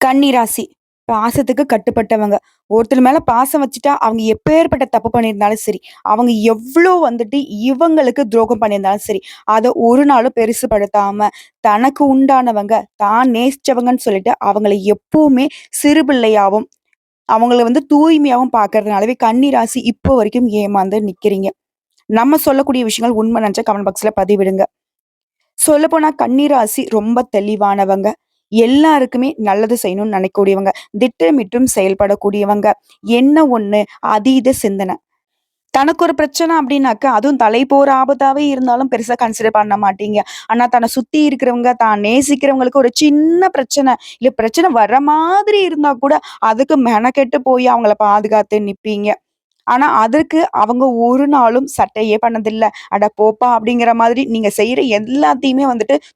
கன்னிராசி. பாசத்துக்கு கட்டுப்பட்டவங்க. ஒருத்தர் மேல பாசம் வச்சுட்டா, அவங்க எப்பேர்ப்பட்ட தப்பு பண்ணியிருந்தாலும் சரி, அவங்க எவ்ளோ இவங்களுக்கு துரோகம் பண்ணியிருந்தாலும் சரி, அத ஒரு நாளும் பெருசுபடுத்தாம, தனக்கு உண்டானவங்க, தான் நேசிச்சவங்கன்னு சொல்லிட்டு, அவங்கள எப்பவுமே சிறு பிள்ளையாவும், அவங்கள தூய்மையாவும் பார்க்கறதுனாலவே கன்னிராசி இப்போ வரைக்கும் ஏமாந்து நிக்கிறீங்க. நம்ம சொல்லக்கூடிய விஷயங்கள் உண்மை நெனச்சா கமெண்ட் பாக்ஸ்ல பதிவிடுங்க. சொல்லப்போனா கன்னிராசி ரொம்ப தெளிவானவங்க. எல்லாருக்குமே நல்லது செய்யணும்னு நினைக்கக்கூடியவங்க. திட்டமிட்டும் செயல்படக்கூடியவங்க. என்ன ஒண்ணு அதீத சிந்தனை. தனக்கு ஒரு பிரச்சனை அப்டின்னாக்கா, அதுவும் தலை போற ஆபத்தாவே இருந்தாலும் பெருசா கன்சிடர் பண்ண மாட்டீங்க. ஆனா தன்ன சுத்தி இருக்கிறவங்க, தான் நேசிக்கிறவங்களுக்கு ஒரு சின்ன பிரச்சனை, இல்ல பிரச்சனை வர்ற மாதிரி இருந்தா கூட, அதுக்கு மெனக்கெட்டு போய் அவங்கள பாதுகாத்து நிப்பீங்க. ஆனா, அதற்கு அவங்க ஒரு நாளும் சட்டையே பண்ணதில்ல. "அட போப்பா!" அப்படிங்கிற மாதிரி நீங்க செய்ற எல்லாத்தையுமே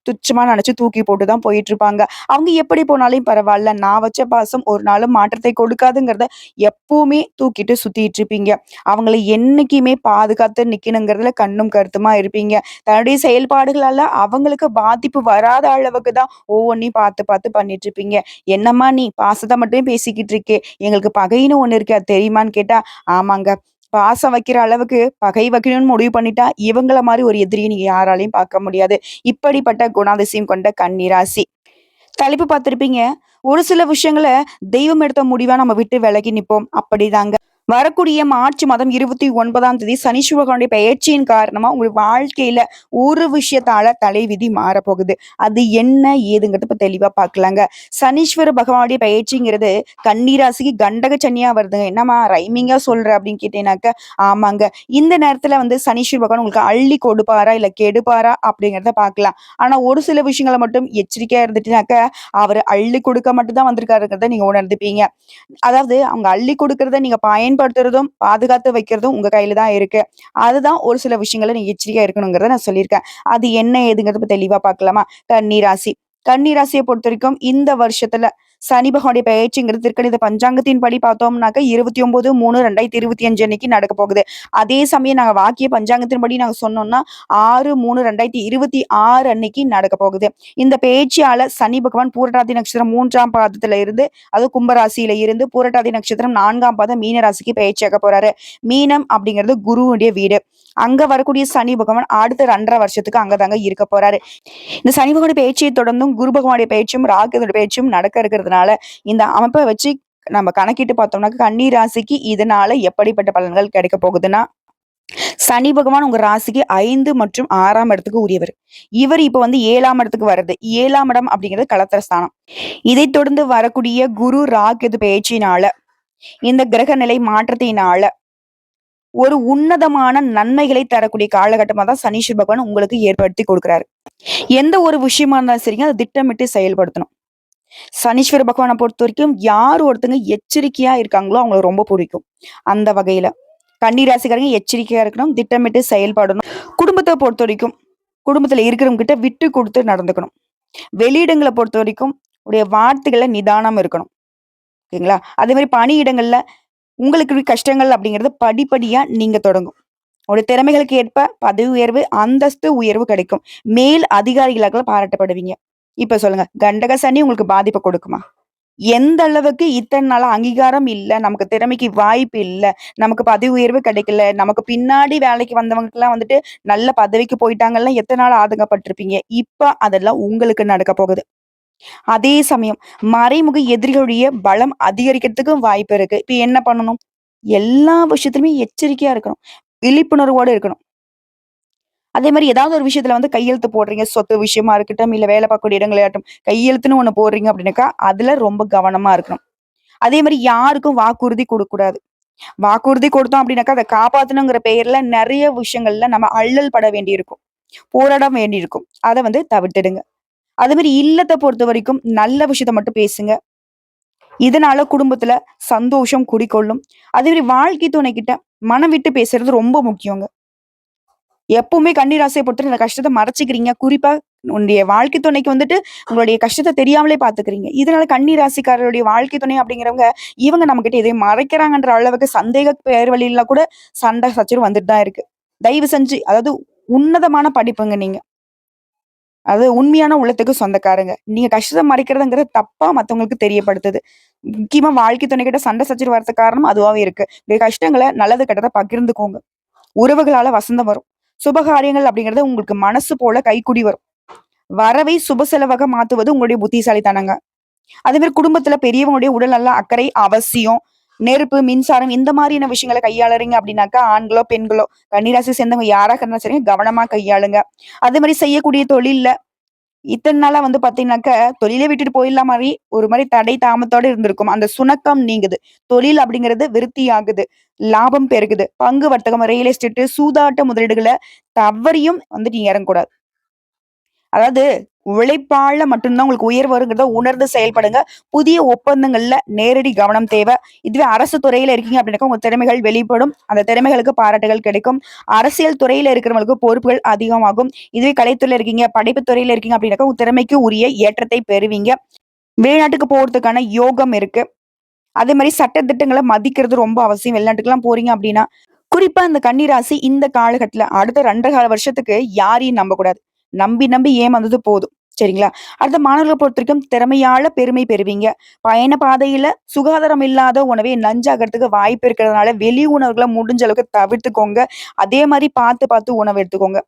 துச்சமா நெனச்சு தூக்கி போட்டு தான் போயிட்டுருப்பாங்க. அவங்க எப்படி போனாலும் பரவால்ல, நான் வச்ச பாசம் ஒரு நாளும் மாற்றத்தை கொடுக்காதுங்கிறத எப்பவுமே தூக்கிட்டு சுத்திட்டு இருப்பீங்க. அவங்கள என்னைக்குமே பாதுகாத்து நிக்கணுங்கிறதுல கண்ணும் கருத்துமா இருப்பீங்க. தன்னுடைய செயல்பாடுகளால அவங்களுக்கு பாதிப்பு வராத அளவுக்கு தான் ஒவ்வொன்னையும் பார்த்து பார்த்து பண்ணிட்டுருப்பீங்க. "என்னம்மா நீ பாசத்த மட்டுமே பேசிக்கிட்டு இருக்கே, எங்களுக்கு பகைன்னு ஒண்ணு இருக்கு. அது தெரியுமான்னு?" கேட்டா, ஆமாங்க. பாசம் வைக்கிற அளவுக்கு பகை வைக்கணும்னு முடிவு பண்ணிட்டா, இவங்கள மாரி ஒரு எதிரிய நீங்க யாராலயும் பார்க்க முடியாது. இப்படிப்பட்ட குணாதிசயம் கொண்ட கன்னிராசி. தலைப்பு பார்த்திருப்பீங்க. ஒரு சில விஷயங்கள தெய்வம் எடுத்த முடிவா நம்ம விட்டு விலகி நிப்போம். அப்படிதாங்க. வரக்கூடிய மார்ச் மாதம் 29ஆம் தேதி சனீஸ்வர பகவானுடைய பெயர்ச்சியின் காரணமா உங்க வாழ்க்கையில ஒரு விஷயத்தால தலைவிதி மாறப்போகுது. அது என்ன ஏதுங்கிறத இப்ப தெளிவா பார்க்கலாங்க. சனீஸ்வர பகவானுடைய பெயர்ச்சிங்கிறது கன்னிராசிக்கு கண்டக சனியா வருதுங்க. என்னம்மா ரைமிங்கா சொல்ற அப்படின்னு கேட்டீங்கன்னாக்க, ஆமாங்க. இந்த நேரத்துல சனீஸ்வர பகவான் உங்களுக்கு அள்ளி கொடுப்பாரா, இல்ல கெடுப்பாரா அப்படிங்கிறத பார்க்கலாம். ஆனா ஒரு சில விஷயங்கள மட்டும் எச்சரிக்கையா இருந்துட்டுனாக்க, அவரு அள்ளி கொடுக்க மட்டும் தான் வந்திருக்காருங்கிறத நீங்க உணர்ந்துப்பீங்க. அதாவது அவங்க அள்ளி குடுக்குறத நீங்க பயன்படுத்துறதும், பாதுகாத்து வைக்கிறதும் உங்க கையில தான் இருக்கு. அதுதான் ஒரு சில விஷயங்கள நீங்க எச்சரிக்கையா இருக்கணுங்கிறத நான் சொல்லியிருக்கேன். அது என்ன ஏதுங்கிறத இப்ப தெளிவா பார்க்கலாமா? கன்னி ராசி. கன்னி ராசிய பொறுத்தவரைக்கும் இந்த வருஷத்துல சனி பகவானுடைய பெயர்ச்சிங்கிறது திருக்கணித பஞ்சாங்கத்தின் படி பார்த்தோம்னாக்க 29/3/2025 அன்னைக்கு நடக்க போகுது. அதே சமயம் நாங்க வாக்கிய பஞ்சாங்கத்தின்படி நாங்க சொன்னோம்னா 6/3/2026 அன்னைக்கு நடக்க போகுது. இந்த பெயர்ச்சியால சனி பகவான் பூரட்டாதி நட்சத்திரம் 3ஆம் பாதத்துல இருந்து அது கும்பராசியில இருந்து பூரட்டாதி நட்சத்திரம் 4ஆம் பாதம் மீன ராசிக்கு பெயர்ச்சியாக போறாரு. மீனம் அப்படிங்கிறது குருவுடைய வீடு. அங்க வரக்கூடிய சனி பகவான் அடுத்த 2 1/2 வருஷத்துக்கு அங்கதாங்க இருக்க போறாரு. இந்த சனி பகவானுடைய பெயர்ச்சியை தொடர்ந்தும் குரு பகவானுடைய பெயர்ச்சியும் ராகுடைய பெயர்ச்சியும் நடக்க இருக்கிறதுனால இந்த அமைப்பை வச்சு நம்ம கணக்கிட்டு பார்த்தோம்னா கன்னி ராசிக்கு இதனால எப்படிப்பட்ட பலன்கள் கிடைக்க போகுதுன்னா, சனி பகவான் உங்க ராசிக்கு 5 மற்றும் 6ஆம் இடத்துக்கு உரியவர். இவர் இப்ப 7ஆம் இடத்துக்கு வருது. 7ஆம் இடம் அப்படிங்கிறது களத்திர ஸ்தானம். இதைத் தொடர்ந்து வரக்கூடிய குரு ராகு பெயர்ச்சியினால இந்த கிரக நிலை மாற்றத்தினால ஒரு உன்னதமான நன்மைகளை தரக்கூடிய காலகட்டமா தான் சனீஸ்வர பகவான் உங்களுக்கு ஏற்படுத்தி கொடுக்கிறாரு. எந்த ஒரு விஷயமா இருந்தாலும் சரிங்க, அத திட்டமிட்டு செயல்படுத்தணும். சனீஸ்வர பகவான பொறுத்தவரைக்கும் யார் ஒருத்தங்க எச்சரிக்கையா இருக்காங்களோ அவங்களுக்கு ரொம்ப பிடிக்கும். அந்த வகையில கன்னி ராசிக்காரங்க எச்சரிக்கையா இருக்கணும், திட்டமிட்டு செயல்படணும். குடும்பத்த பொறுத்தவரைக்கும், குடும்பத்துல இருக்கிறவங்க கிட்ட விட்டு குடுத்து நடந்துக்கணும். வெளியிடங்கள பொறுத்தவரைக்கும் உடைய வார்த்தைகள்ல நிதானம் இருக்கணும். ஓகேங்களா? அதே மாரி பணியிடங்கள்ல உங்களுக்கு இருக்க கஷ்டங்கள் அப்படிங்கிறது படிப்படியா நீங்க தொடங்கும். உங்களுடைய திறமைகளுக்கு ஏற்ப பதவி உயர்வு, அந்தஸ்து உயர்வு கிடைக்கும். மேல் அதிகாரிகளால பாராட்டப்படுவீங்க. இப்ப சொல்லுங்க, கண்டக சனி உங்களுக்கு பாதிப்ப கொடுக்குமா? எந்த அளவுக்கு இத்தன நாளா அங்கீகாரம் இல்ல, நமக்கு திறமைக்கு வாய்ப்பு இல்ல, நமக்கு பதவி உயர்வு கிடைக்கல, நமக்கு பின்னாடி வேலைக்கு வந்தவங்களுக்கெல்லாம் நல்ல பதவிக்கு போயிட்டாங்கல்லாம் எத்தன நாள் ஆதங்கப்பட்டிருப்பீங்க. இப்ப அதெல்லாம் உங்களுக்கு நடக்க போகுது. அதே சமயம் மறைமுக எதிரிகளுடைய பலம் அதிகரிக்கிறதுக்கும் வாய்ப்பு இருக்கு. இப்ப என்ன பண்ணணும்? எல்லா விஷயத்திலுமே எச்சரிக்கையா இருக்கணும். விழிப்புணர்வோட இருக்கணும். அதே மாரி ஏதாவது ஒரு விஷயத்துல கையெழுத்து போடுறீங்க. சொத்து விஷயமா இருக்கட்டும், இல்ல வேலை பார்க்கக்கூடிய இடங்களாகட்டும், கையெழுத்துன்னு ஒண்ணு போடுறீங்க அப்படின்னாக்கா, அதுல ரொம்ப கவனமா இருக்கணும். அதே மாரி யாருக்கும் வாக்குறுதி குடுக்கக்கூடாது. வாக்குறுதி கொடுத்தோம் அப்படின்னாக்கா, அத காப்பாத்தணுங்கிற பெயர்ல நெறைய விஷயங்கள்ல நம்ம அல்லல் பட வேண்டியிருக்கும். போராட வேண்டியிருக்கும். அத தவிர்த்துடுங்க. அதே மாரி இல்லத்த பொறுத்தவரைக்கும் நல்ல விஷயத்த மட்டும் பேசுங்க. இதனால குடும்பத்துல சந்தோஷம் குடிகொள்ளும். அதே மாரி வாழ்க்கை துணைக்கிட்ட மனம் விட்டு பேசுறது ரொம்ப முக்கியங்க. எப்பவுமே கன்னி ராசிய பொறுத்தவரை இந்த கஷ்டத்த மறைச்சுக்கிறீங்க. குறிப்பா உன்னுடைய வாழ்க்கை துணைக்கு உங்களுடைய கஷ்டத்த தெரியாமலே பார்த்துக்கிறீங்க. இதனால கன்னி ராசிக்காரருடைய வாழ்க்கை துணை அப்படிங்கிறவங்க, இவங்க நம்மகிட்ட எதையும் மறைக்கிறாங்கன்ற அளவுக்கு சந்தேக பேர் வழியில கூட சண்டை சச்சரவு வந்துட்டு தான் இருக்கு. தயவு செஞ்சு அதாவது உன்னதமான படிப்புங்க நீங்க. அது உண்மையான உள்ளத்துக்கு சொந்தக்காரங்க. நீங்க கஷ்டத்த மறைக்கிறதுங்கிறது தப்பா மத்தவங்களுக்கு தெரியப்படுத்துது. முக்கியமா வாழ்க்கை துணைக்கிட்ட சண்டை சச்சரவு வரதுக்கு காரணம் அதுவாவே இருக்கு. உங்களுடைய கஷ்டங்கள நல்லது கெட்டத பகிர்ந்துக்கோங்க. உறவுகளால வசந்தம் வரும். சுபகாரியங்கள் அப்படிங்கிறது உங்களுக்கு மனசு போல கைக்கூடி வரும். வரவை சுப செலவாக மாத்துவது உங்களுடைய புத்திசாலித்தனங்க. அதே மாரி குடும்பத்துல பெரியவங்களுடைய உடல் நல அக்கறை அவசியம். நெருப்பு, மின்சாரம் இந்த மாதிரியான விஷயங்கள கையாளுறீங்க அப்படின்னாக்கா, ஆண்களோ, பெண்களோ, கன்னிராசி சேர்ந்தவங்க யாராக இருந்தாலும் சரி கவனமா கையாளுங்க. அதே மாரி செய்யக்கூடிய தொழில்ல இத்தன நாளா வந்து பாத்தீங்கன்னாக்க, தொழிலே விட்டுட்டு போயிடலாம் மாரி, ஒரு மாரி தடை தாமத்தோட இருந்திருக்கும். அந்த சுணக்கம் நீங்குது. தொழில் அப்படிங்கிறது விருத்தியாகுது. லாபம் பெருகுது. பங்கு வர்த்தகம், ரியல் எஸ்டேட், சூதாட்ட முதலீடுகள தவறியும் வந்து நீங்க இறங்கக்கூடாது. அதாவது உழைப்பால மட்டும் தான் உங்களுக்கு உயர்வு வருங்கிறத உணர்ந்து செயல்படுங்க. புதிய ஒப்பந்தங்கள்ல நேரடி கவனம் தேவை. இதுவே அரசு துறையில இருக்கீங்க அப்படின்னாக்கா, உங்க திறமைகள் வெளிப்படும். அந்த திறமைகளுக்கு பாராட்டுகள் கிடைக்கும். அரசியல் துறையில இருக்கிறவங்களுக்கு பொறுப்புகள் அதிகமாகும். இதுவே கலைத்துறையில இருக்கீங்க, படைப்பு துறையில இருக்கீங்க அப்படின்னாக்கா, உங்க திறமைக்கு உரிய ஏற்றத்தை பெறுவீங்க. வெளிநாட்டுக்கு போறதுக்கான யோகம் இருக்கு. அதே மாரி சட்ட திட்டங்கள மதிக்கிறது ரொம்ப அவசியம். வெளிநாட்டுக்குலாம் போறீங்க அப்படின்னா. குறிப்பா இந்த கன்னி ராசி இந்த காலகட்டத்துல அடுத்த 2 1/2 வருஷத்துக்கு யாரையும் நம்பக்கூடாது. நம்பி நம்பி ஏமாந்தது போதும். சரிங்களா? அடுத்த மாணவர்கள பொறுத்தவரைக்கும் திறமையால பெருமை பெறுவீங்க. பயண பாதையில சுகாதாரம் இல்லாத உணவே நஞ்சாகறதுக்கு வாய்ப்பு இருக்கிறதுனால, வெளி உணவுகள முடிஞ்ச அளவுக்கு தவிர்த்துக்கோங்க. அதே மாரி பார்த்து பார்த்து உணவு எடுத்துக்கோங்க.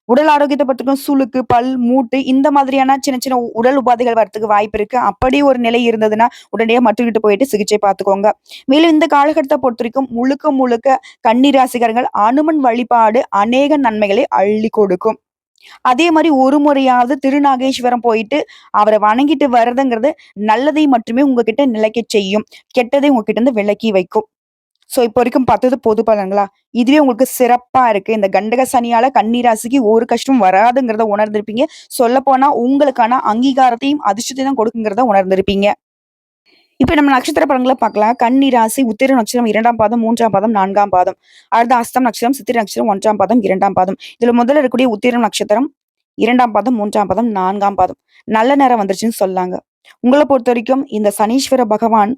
உடல் ஆரோக்கியத்த பொறுத்தவரைக்கும் சுளுக்கு, பல், மூட்டு இந்த மாதிரியான சின்ன சின்ன உடல் உபாதைகள் வரதுக்கு வாய்ப்பு இருக்கு. அப்படி ஒரு நிலை இருந்ததுன்னா, உடனடியா மருத்துவர்கிட்ட போயிட்டு சிகிச்சை பார்த்துக்கோங்க. மேலும் இந்த காலகட்டத்த பொறுத்தவரைக்கும் முழுக்க முழுக்க கன்னி ராசிக்காரங்கள் அனுமன் வழிபாடு அநேக நன்மைகளை அள்ளி கொடுக்கும். அதே மாரி ஒரு முறையாவது திருநாகேஸ்வரம் போயிட்டு அவர வணங்கிட்டு வர்றதுங்கிறது நல்லதை மட்டுமே உங்ககிட்ட நிலைக்கச் செய்யும். கெட்டதை உங்ககிட்ட இருந்து விலக்கி வைக்கும். இப்போ வரைக்கும் பார்த்தது பொது பலன்களா? இதுவே உங்களுக்கு சிறப்பா இருக்கு. இந்த கண்டக சனியால கன்னி ராசிக்கு ஒரு கஷ்டமும் வராதுங்கிறத உணர்ந்திருப்பீங்க. சொல்லப்போனா உங்களுக்கான அங்கீகாரத்தையும், அதிர்ஷ்டத்தையும் தான் கொடுக்குங்கிறத உணர்ந்திருப்பீங்க. இப்ப நம்ம நட்சத்திர பலன்கள பார்க்கலாம். கன்னி ராசி, உத்திர நட்சத்திரம் 2ஆம் பாதம், 3ஆம் பாதம், 4ஆம் பாதம். அடுத்து அஸ்தம் நட்சத்திரம், சித்திரை நட்சத்திரம் 1ஆம் பாதம், 2ஆம் பாதம். இதுல முதல்ல இருக்கக்கூடிய உத்திரம் நட்சத்திரம் 2ஆம் பாதம், 3ஆம் பாதம், 4ஆம் பாதம். நல்ல நேரம் வந்துருச்சுன்னு சொல்லலாங்க. உங்கள பொறுத்தவரைக்கும் இந்த சனீஸ்வர பகவான்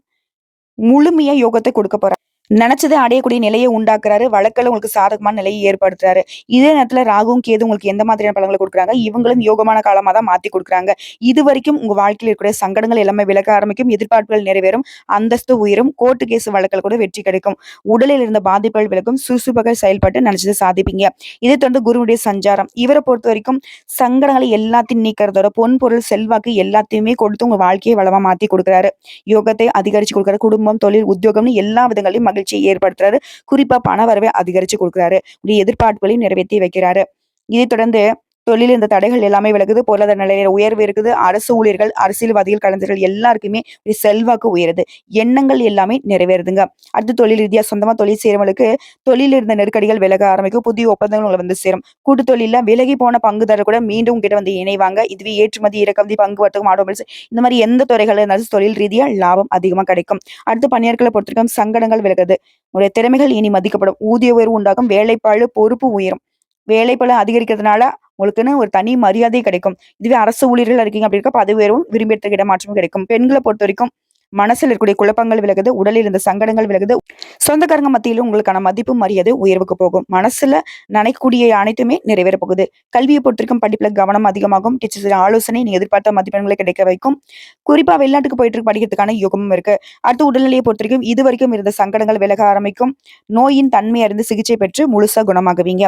முழுமையா யோகத்த கொடுக்க போறார். நெனச்சத அடையக்கூடிய நிலைய உண்டாக்குறாரு. வழக்குல உங்களுக்கு சாதகமான நிலையை ஏற்படுத்துறாரு. இதே நேரத்துல ராகுவும், கேதுவும் உங்களுக்கு எந்த மாதிரியான பலன்கள குடுக்குறாங்க? இவங்களும் யோகமான காலமா தான் மாத்தி குடுக்குறாங்க. இதுவரைக்கும் உங்க வாழ்க்கையில இருக்கக்கூடிய சங்கடங்கள் எல்லாமே விலக ஆரம்பிக்கும். எதிர்பார்ப்புகள் நிறைவேறும். அந்தஸ்து உயரும். கோர்ட்டு கேஸ் வழக்குல கூட வெற்றி கிடைக்கும். உடலில் இருந்த பாதிப்புகள் விலகும். சுறுசுறுப்பாக செயல்பட்டு நெனச்சத சாதிப்பீங்க. இதை தொடர்ந்து குருவுடைய சஞ்சாரம். இவர பொறுத்தவரைக்கும் சங்கடங்களை எல்லாத்தையும் நீக்கிறதோட பொன், பொருள், செல்வாக்கு எல்லாத்தையுமே கொடுத்து உங்க வாழ்க்கைய வளமா மாத்தி குடுக்குறாரு. யோகத்தை அதிகரிச்சு குடுக்குறாரு. குடும்பம், தொழில், உத்தியோகம்னு எல்லா விதங்களையும் மகிழ்ச்சியை ஏற்படுத்துறாரு. குறிப்பா பண வரவை அதிகரிச்சு குடுக்குறாரு. உடைய எதிர்பார்ப்புகளையும் நிறைவேத்தி வைக்கிறாரு. இதைத் தொடர்ந்து தொழில் இந்த தடைகள் எல்லாமே விலகுது. பொருளாதார நிலையில உயர்வு இருக்குது. அரசு ஊழியர்கள், அரசியல்வாதிகள், கலைஞர்கள் எல்லாருக்குமே ஒரு செல்வாக்கு உயருது. எண்ணங்கள் எல்லாமே நிறைவேறுதுங்க. அடுத்து தொழில் ரீதியா சொந்தமா தொழில் செய்றவங்களுக்கு தொழில் இருந்த நெருக்கடிகள் விலக ஆரம்பிக்கும். புதிய ஒப்பந்தங்கள் உங்கள வந்து சேரும். கூட்டு தொழில்ல விலகி போன பங்குதாரர் கூட மீண்டும் உங்ககிட்ட வந்து இணைவாங்க. இதுவே ஏற்றுமதி, இறக்குமதி, பங்கு வர்த்தகம், ஆட்டோமொபைல்ஸ் இந்த மாரி எந்த துறைகள் இருந்தாலும் தொழில் ரீதியா லாபம் அதிகமா கிடைக்கும். அடுத்து பணியாட்கள பொறுத்தவரைக்கும் சங்கடங்கள் விலகுது. உங்களுடைய திறமைகள் இனி மதிக்கப்படும். ஊதிய உயர்வு உண்டாகும். வேலைப்பளு, பொறுப்பு உயரும். வேலைப்பளு அதிகரிக்கிறதுனால உங்களுக்குன்னு ஒரு தனி மரியாதை கிடைக்கும். இதுவே அரசு ஊழியர்களா இருக்கீங்க அப்படி இருக்க பதவி உயர்வும், விரும்பிய இடத்துக்கு இடமாற்றமும் கிடைக்கும். பெண்கள பொறுத்தவரைக்கும் மனசுல இருக்கக்கூடிய குழப்பங்கள் விலகுது. உடலில் இருந்த சங்கடங்கள் விலகுது. சொந்தக்காரங்க மத்தியிலும் உங்களுக்கான மதிப்பு, மரியாதை உயர்வுக்கு போகும். மனசுல நினைக்கக்கூடிய அனைத்துமே நிறைவேற போகுது. கல்வியை பொறுத்தவரைக்கும் படிப்புல கவனம் அதிகமாகும். டீச்சர்ஸ் ஆலோசனை நீங்க எதிர்பார்த்த மதிப்பெண்களை கிடைக்க வைக்கும். குறிப்பா வெளிநாட்டுக்கு போயிட்டு படிக்கிறதுக்கான யோகமும் இருக்கு. அடுத்து உடல்நிலையை பொறுத்தவரைக்கும் இதுவரைக்கும் இருந்த சங்கடங்கள் விலக ஆரம்பிக்கும். நோயின் தன்மை அறிந்து சிகிச்சை பெற்று முழுசா குணமாகுவீங்க.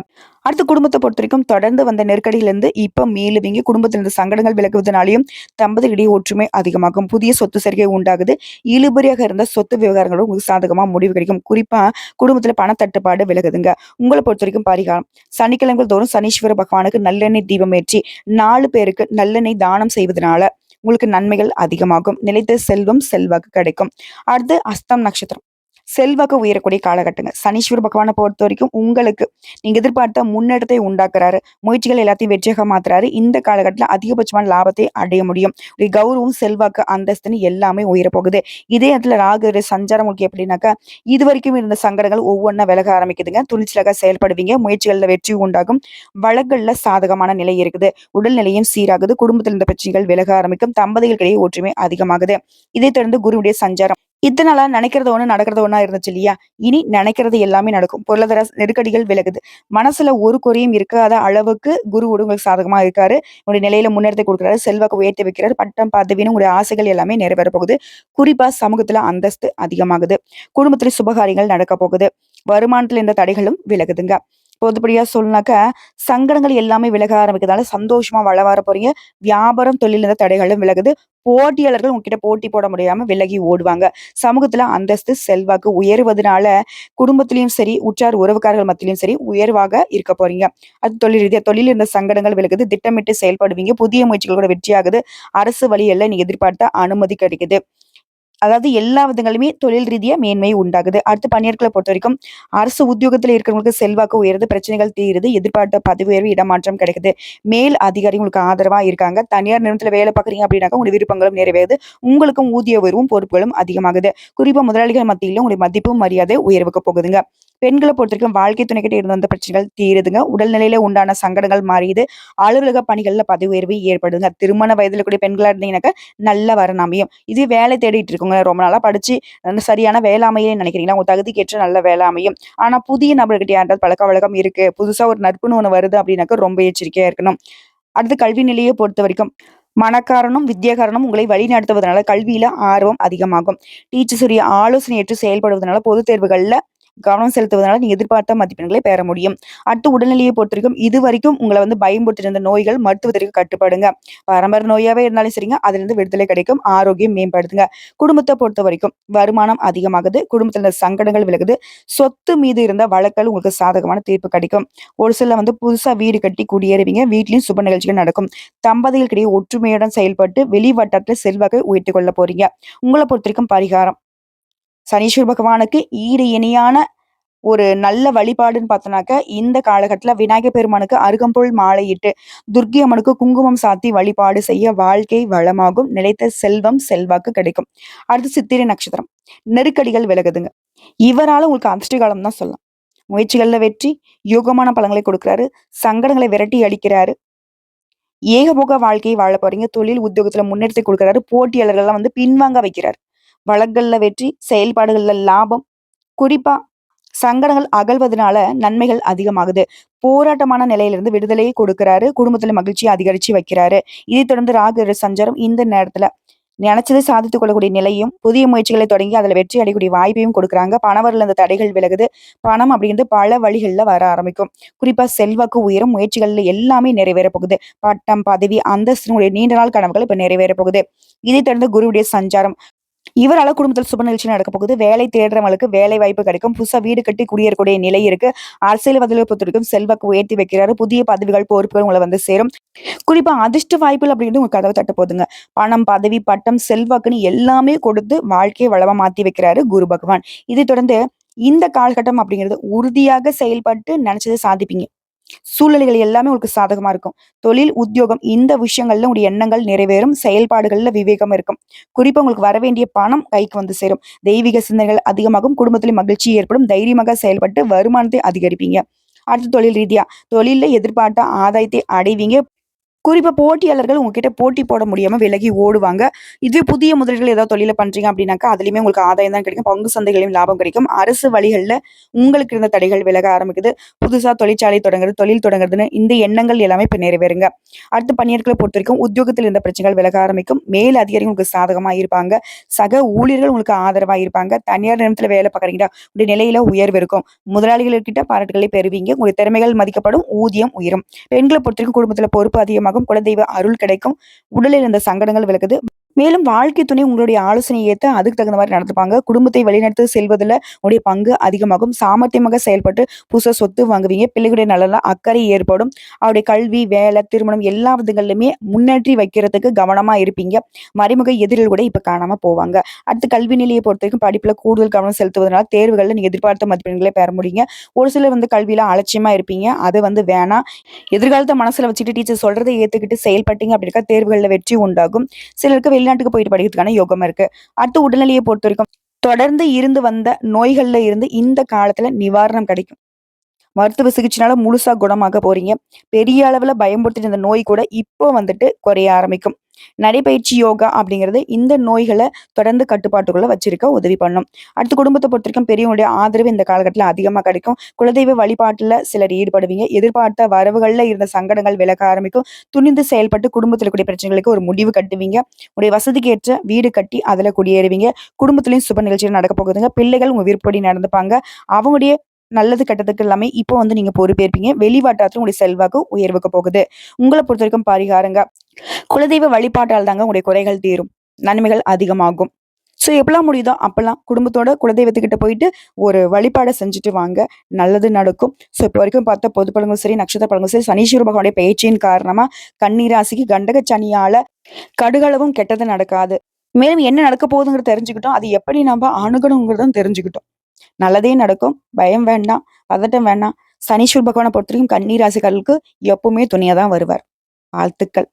அடுத்து குடும்பத்த பொறுத்தவரைக்கும் தொடர்ந்து வந்த நெருக்கடியிலிருந்து இப்ப மீளுவீங்க. குடும்பத்தில இருந்த சங்கடங்கள் விலகுவதனாலையும் தம்பதிகளிடையே ஒற்றுமை அதிகமாகும். புதிய சொத்து சேர்க்கை உண்டாகுது. இழுபறியாக இருந்த சொத்து விவகாரங்களும் உங்களுக்கு சாதகமா முடிவு கிடைக்கும். குறிப்பா குடும்பத்துல பணத்தட்டுப்பாடு விலகுதுங்க. உங்கள பொறுத்தவரைக்கும் பரிகாரம். சனிக்கிழமைகள் தோறும் சனீஸ்வர பகவானுக்கு நல்லெண்ணெய் தீபம் ஏற்றி 4 பேருக்கு நல்லெண்ணெய் தானம் செய்வதனால உங்களுக்கு நன்மைகள் அதிகமாகும். நிலைத்த செல்வம், செல்வாக்கு கிடைக்கும். அடுத்து அஸ்தம் நட்சத்திரம். செல்வாக்கு உயரக்கூடிய காலகட்டங்க. சனீஸ்வர பகவான பொறுத்தவரைக்கும் உங்களுக்கு நீங்க எதிர்பார்த்த முன்னேற்றத்தை உண்டாக்குறாரு. முயற்சிகள் எல்லாத்தையும் வெற்றியாக மாத்துறாரு. இந்த காலகட்டத்துல அதிகபட்சமான லாபத்தை அடைய முடியும். உங்களுடைய கௌரவம், செல்வாக்கு, அந்தஸ்துன்னு எல்லாமே உயரப் போகுது. இதே இடத்துல ராகுடைய சஞ்சாரம் உங்களுக்கு எப்படின்னாக்கா, இதுவரைக்கும் இருந்த சங்கடங்கள் ஒவ்வொன்னா விலக ஆரம்பிக்குதுங்க. துணிச்சலாக செயல்படுவீங்க. முயற்சிகள்ல வெற்றி உண்டாகும். வழக்குகள்ல சாதகமான நிலை இருக்குது. உடல்நிலையும் சீராகுது. குடும்பத்தில் இருந்த பிரச்சனைகள் விலக ஆரம்பிக்கும். தம்பதிகளுக்கிடையே ஒற்றுமை அதிகமாகுது. இதைத் தொடர்ந்து குருவுடைய சஞ்சாரம். இத்தன நாளா நினைக்கிறது ஒண்ணு, நடக்கிறது ஒண்ணா இருந்துச்சு இல்லையா? இனி நினைக்கிறது எல்லாமே நடக்கும். பொருளாதார நெருக்கடிகள் விலகுது. மனசுல ஒரு குறையும் இருக்காத அளவுக்கு குரு உங்களுக்கு சாதகமா இருக்காரு. உங்களுடைய நிலையில முன்னேற்றத்தை குடுக்குறாரு. செல்வாக்கு உயர்த்தி வைக்கிறாரு. பட்டம், பதவின்னு உங்களுடைய ஆசைகள் எல்லாமே நிறைவேற போகுது. குறிப்பா சமூகத்துல அந்தஸ்து அதிகமாகுது. குடும்பத்துல சுபகாரியங்கள் நடக்க போகுது. வருமானத்துல இருந்த தடைகளும் விலகுதுங்க. பொதுப்படியா சொல்லணும்னாக்க, சங்கடங்கள் எல்லாமே விலக ஆரம்பிக்கிறதால சந்தோஷமா வர போறீங்க. வியாபாரம், தொழில்ல இருந்த தடைகளும் விலகுது. போட்டியாளர்கள் உங்ககிட்ட போட்டி போட முடியாம விலகி ஓடுவாங்க. சமூகத்துல அந்தஸ்து, செல்வாக்கு உயருவதனால, குடும்பத்திலயும் சரி, உற்றார் உறவுக்காரர்கள் மத்தியிலயும் சரி, உயர்வாக இருக்க போறீங்க. அது தொழில் ரீதியா தொழில்ல இருந்த சங்கடங்கள் விலகுது. திட்டமிட்டு செயல்படுவீங்க. புதிய முயற்சிகள் கூட வெற்றியாகுது. அரசு வழியல்ல நீங்க எதிர்பார்த்த அனுமதி கிடைக்குது. அதாவது எல்லா விதங்களுமே தொழில் ரீதியா மேன்மை உண்டாகுது. அடுத்து பணியாட்கள பொறுத்தவரைக்கும், அரசு உத்தியோகத்துல இருக்கிறவங்களுக்கு செல்வாக்கு உயருது, பிரச்சனைகள் தீருது, எதிர்பார்த்த பதவி உயர்வு, இடமாற்றம் கிடைக்குது. மேல் அதிகாரி உங்களுக்கு ஆதரவா இருக்காங்க. தனியார் நிறுவனத்துல வேலை பார்க்குறீங்க அப்படின்னாக்கா, உங்களுடைய விருப்பங்களும் நிறைவேறுது. உங்களுக்கும் ஊதிய உயர்வும், பொறுப்புகளும் அதிகமாகுது. குறிப்பா முதலாளிகள் மத்தியில உங்களுடைய மதிப்பும், மரியாதை உயர்வுக்கு போகுதுங்க. பெண்கள பொறுத்தவரைக்கும் வாழ்க்கை துணைக்கிட்ட இருந்து வந்த பிரச்சனைகள் தீருதுங்க. உடல்நிலையில உண்டான சங்கடங்கள் மறையுது. அலுவலக பணிகள்ல பதவி உயர்வு ஏற்படுதுங்க. திருமண வயதில கூடிய பெண்களா இருந்தீங்கன்னாக்கா, நல்ல வரன் அமையும். இதுவே வேலை தேடிட்டு இருக்கவங்க, ரொம்ப நாளா படிச்சு சரியான வேலை அமையலன்னு நினைக்கிறீங்களா? உங்க தகுதிக்கு ஏற்ற நல்ல வேலை அமையும். ஆனா புதிய நபர்கிட்ட யார்ட்டாவது பழக்கவழக்கம் இருக்கு, புதுசா ஒரு நட்புன்னு ஒண்ணு வருது அப்படின்னாக்கா ரொம்ப எச்சரிக்கையா இருக்கணும். அடுத்து கல்வி நிலையை பொறுத்தவரைக்கும், மனக்காரனும், வித்யாகாரனும் உங்களை வழிநடத்துவதனால கல்வியில ஆர்வம் அதிகமாகும். டீச்சர்ஸுடைய ஆலோசனை ஏற்று செயல்படுவதனால பொதுத் தேர்வுகள்ல கவனம் செலுத்துவதனால நீங்க எதிர்பார்த்த மதிப்பெண்களை பெற முடியும். அடுத்து உடல்நிலையை பொறுத்தவரைக்கும், இதுவரைக்கும் உங்கள பயம்புறுத்திட்டு இருந்த நோய்கள் மருத்துவத்திற்கு கட்டுப்படுங்க. பரம்பரை நோயாவே இருந்தாலும் சரிங்க, அதிலிருந்து விடுதலை கிடைக்கும். ஆரோக்கியம் மேம்படுத்துங்க. குடும்பத்த பொறுத்தவரைக்கும் வருமானம் அதிகமாகுது. குடும்பத்தில இருந்த சங்கடங்கள் விலகுது. சொத்து மீது இருந்த வழக்குகள் உங்களுக்கு சாதகமான தீர்ப்பு கிடைக்கும். ஒரு சிலர் புதுசா வீடு கட்டி குடியேறுவீங்க. வீட்லயும் சுப நிகழ்ச்சிகள் நடக்கும். தம்பதிகளுக்கிடையே ஒற்றுமையுடன் செயல்பட்டு வெளி வட்டாரத்துல செல்வாக்கை உயர்த்திக் கொள்ள போறீங்க. உங்கள பொறுத்தவரைக்கும் பரிகாரம். சனீஸ்வர பகவானுக்கு ஈடு இணையான ஒரு நல்ல வழிபாடுன்னு பார்த்தோம்னாக்க, இந்த காலகட்டத்தில விநாயகர் பெருமானுக்கு அருகம்புல் மாலையிட்டு, துர்க்கை அம்மனுக்கு குங்குமம் சாத்தி வழிபாடு செய்ய வாழ்க்கை வளமாகும். நிலைத்த செல்வம், செல்வாக்கு கிடைக்கும். அடுத்து சித்திரை நட்சத்திரம். நெருக்கடிகள் விலகுதுங்க. இவரால உங்களுக்கு அதிர்ஷ்ட காலம் தான் சொல்லலாம். முயற்சிகள்ல வெற்றி, யோகமான பலன்களை கொடுக்கிறாரு. சங்கடங்களை விரட்டி அடிக்கிறாரு. ஏகபோக வாழ்க்கையை வாழ போறீங்க. தொழில், உத்தியோகத்துல முன்னேற்றத்தை கொடுக்கிறாரு. போட்டியாளர்கள்லாம் பின்வாங்க வைக்கிறார். வழக்குகள்ல வெற்றி, செயல்பாடுகள்ல லாபம். குறிப்பா சங்கடங்கள் அகல்வதனால நன்மைகள் அதிகமாகுது. போராட்டமான நிலையிலிருந்து விடுதலையை கொடுக்கிறாரு. குடும்பத்துல மகிழ்ச்சியை அதிகரிச்சு வைக்கிறாரு. இதைத் தொடர்ந்து ராகு சஞ்சாரம் இந்த நேரத்துல நினைச்சதை சாதித்துக் கொள்ளக்கூடிய நிலையும், புதிய முயற்சிகளை தொடங்கி அதுல வெற்றி அடையக்கூடிய வாய்ப்பையும் கொடுக்குறாங்க. பணவரவுல இருந்த தடைகள் விலகுது. பணம் அப்படிங்கிறது பல வழிகள்ல வர ஆரம்பிக்கும். குறிப்பா செல்வாக்கு உயரும், முயற்சிகள்ல எல்லாமே நிறைவேற போகுது. பட்டம், பதவி, அந்தஸ்து நீண்ட நாள் கனவுகள் இப்ப நிறைவேற போகுது. இதைத் தொடர்ந்து குருவுடைய சஞ்சாரம். இவரால குடும்பத்துல சுப நிகழ்ச்சி நடக்க போகுது. வேலை தேடுறவங்களுக்கு வேலை வாய்ப்பு கிடைக்கும். புதுசா வீடு கட்டி குடியேறக்கூடிய நிலை இருக்கு. அரசியல்வாதிகளை பொறுத்தவரைக்கும் செல்வாக்கு உயர்த்தி வைக்கிறாரு. புதிய பதவிகள், பொறுப்புகள் உங்களை சேரும். குறிப்பா அதிர்ஷ்ட வாய்ப்புகள் அப்படிங்கிறது உங்க கதவை தட்ட போதுங்க. பணம், பதவி, பட்டம், செல்வாக்குன்னு எல்லாமே கொடுத்து வாழ்க்கையை வளமா மாத்தி வைக்கிறாரு குரு பகவான். இதைத் தொடர்ந்து இந்த காலகட்டம் அப்படிங்கிறது உறுதியாக செயல்பட்டு நினைச்சதை சாதிப்பீங்க. சூழ்நிலைகள் எல்லாமே உங்களுக்கு சாதகமா இருக்கும். தொழில், உத்தியோகம் இந்த விஷயங்கள்ல உங்களுடைய எண்ணங்கள் நிறைவேறும். செயல்பாடுகள்ல விவேகம் இருக்கும். குறிப்பா உங்களுக்கு வரவேண்டிய பணம் கைக்கு சேரும். தெய்வீக சிந்தனைகள் அதிகமாகும். குடும்பத்தில மகிழ்ச்சி ஏற்படும். தைரியமாக செயல்பட்டு வருமானத்தை அதிகரிப்பீங்க. அடுத்து தொழில் ரீதியா, தொழில்ல எதிர்பார்த்த ஆதாயத்தை அடைவீங்க. குறிப்பா போட்டியாளர்கள் உங்ககிட்ட போட்டி போட முடியாம விலகி ஓடுவாங்க. இதுவே புதிய முதலீடுகள் ஏதாவது தொழில பண்றீங்க அப்படின்னாக்கா, அதுலயுமே உங்களுக்கு ஆதாயம் தான் கிடைக்கும். பங்கு சந்தைகளையும் லாபம் கிடைக்கும். அரசு வழிகள்ல உங்களுக்கு இருந்த தடைகள் விலக ஆரம்பிக்குது. புதுசா தொழிற்சாலை தொடங்குறது, தொழில் தொடங்குறதுன்னு இந்த எண்ணங்கள் எல்லாமே இப்ப நிறைவேறுங்க. அடுத்து பணியாட்கள பொறுத்தவரைக்கும் உத்தியோகத்தில் இருந்த பிரச்சனைகள் விலக ஆரம்பிக்கும். மேல் அதிகாரிகள் உங்களுக்கு சாதகமா இருப்பாங்க. சக ஊழியர்கள் உங்களுக்கு ஆதரவா இருப்பாங்க. தனியார் நிறுவனத்துல வேலை பார்க்குறீங்களா, உங்களுடைய நிலையில உயர்வு இருக்கும். முதலாளிகள்கிட்ட பாராட்டுகளை பெறுவீங்க. உங்களுடைய திறமைகள் மதிக்கப்படும். ஊதியம் உயரும். பெண்கள பொறுத்தவரைக்கும் குடும்பத்துல பொறுப்பு அதிகமாகும். குலதெய்வ அருள் கிடைக்கும். உடலில் இருந்த சங்கடங்கள் விலகுது. மேலும் வாழ்க்கை துணை உங்களுடைய ஆலோசனையை ஏத்து அதுக்கு தகுந்த மாதிரி நடந்துப்பாங்க. குடும்பத்தை வழிநடத்தி செல்வதில் உங்களுடைய பங்கு அதிகமாகும். சாமர்த்தியமாக செயல்பட்டு புதுசா சொத்து வாங்குவீங்க. பிள்ளைகளுடைய நலன்ல அக்கறை ஏற்படும். அவருடைய கல்வி, வேலை, திருமணம் எல்லா விதங்களிலுமே முன்னேற்றி வைக்கிறதுக்கு கவனமா இருப்பீங்க. மறைமுக எதிரிகள் கூட இப்ப காணாம போவாங்க. அடுத்து கல்வி நிலையை பொறுத்தவரைக்கும் படிப்புல கூடுதல் கவனம் செலுத்துவதனால தேர்வுகள்ல நீங்க எதிர்பார்த்த மதிப்பெண்களை பெற முடியுங்க. ஒரு சிலர் கல்வியில அலட்சியமா இருப்பீங்க. அது வேணாம். எதிர்காலத்தை மனசுல வச்சுட்டு டீச்சர் சொல்றதை ஏத்துக்கிட்டு செயல்பட்டீங்க அப்படின்னா தேர்வுகள்ல வெற்றி உண்டாகும். சிலருக்கு வெளிநாட்டுக்கு போயிட்டு படிக்கிறதுக்கான யோகம் இருக்கு. அடுத்து உடல்நிலையை பொறுத்தவரைக்கும் தொடர்ந்து இருந்து வந்த நோய்கள்ல இருந்து இந்த காலத்துல நிவாரணம் கிடைக்கும். மருத்துவ சிகிச்சைனால முழுசா குணமாக போறீங்க. பெரிய அளவுல பயன்படுத்திட்டு இருந்த நோய் கூட இப்போ குறைய ஆரம்பிக்கும். நடைப்பயிற்சி யோகா அப்படிங்கிறது இந்த நோய்களை தொடர்ந்து கட்டுப்பாட்டுக்குள்ள வச்சிருக்க உதவி பண்ணும். அடுத்து குடும்பத்தை பொறுத்தவரைக்கும் பெரியவங்களுடைய ஆதரவு இந்த காலகட்டத்தில் அதிகமா கிடைக்கும். குலதெய்வ வழிபாட்டுல சிலர் ஈடுபடுவீங்க. எதிர்பார்த்த வரவுகள்ல இருந்த சங்கடங்கள் விலக ஆரம்பிக்கும். துணிந்து செயல்பட்டு குடும்பத்தில் இருக்கக்கூடிய பிரச்சனைகளுக்கு ஒரு முடிவு கட்டுவீங்க. உடைய வசதிக்கு ஏற்ற வீடு கட்டி அதுல குடியேறுவீங்க. குடும்பத்திலயும் சுப நிகழ்ச்சிகள் நடக்க போகுதுங்க. பிள்ளைகள் உங்க விருப்பப்படி நடந்துப்பாங்க. அவங்களுடைய நல்லது கெட்டதுக்கு எல்லாமே இப்போ வந்து நீங்க பொறுப்பேற்பீங்க. வெளி வட்டாரத்துல உங்களுடைய செல்வாக்கு உயர்வுக்கு போகுது. உங்களை பொறுத்தவரைக்கும் பரிகாரங்க. குலதெய்வ வழிபாட்டால் தாங்க உங்களுடைய குறைகள் தீரும். நன்மைகள் அதிகமாகும். ஸோ எப்பலாம் முடியுதோ அப்பலாம் குடும்பத்தோட குலதெய்வத்துக்கிட்ட போயிட்டு ஒரு வழிபாட செஞ்சுட்டு வாங்க. நல்லது நடக்கும். ஸோ இப்போ வரைக்கும் பார்த்த பொது பலன்களும் சரி, நட்சத்திர பலன்களும் சரி, சனீஸ்வர பகவானுடைய பெயர்ச்சியின் காரணமா கன்னி ராசிக்கு கண்டக சனியால கடுகளவும் கெட்டது நடக்காது. மேலும் என்ன நடக்க போகுதுங்கிறத தெரிஞ்சுக்கிட்டோம். அது எப்படி நம்ம அணுகணுங்கிறதும் தெரிஞ்சுக்கிட்டோம். நல்லதே நடக்கும். பயம் வேண்டாம். பதட்டம் வேண்டாம். சனீஸ்வர பகவான பொறுத்தவரைக்கும் கன்னி ராசிக்காரர்களுக்கு எப்பவுமே துணையா தான் வருவார். வாழ்த்துக்கள்.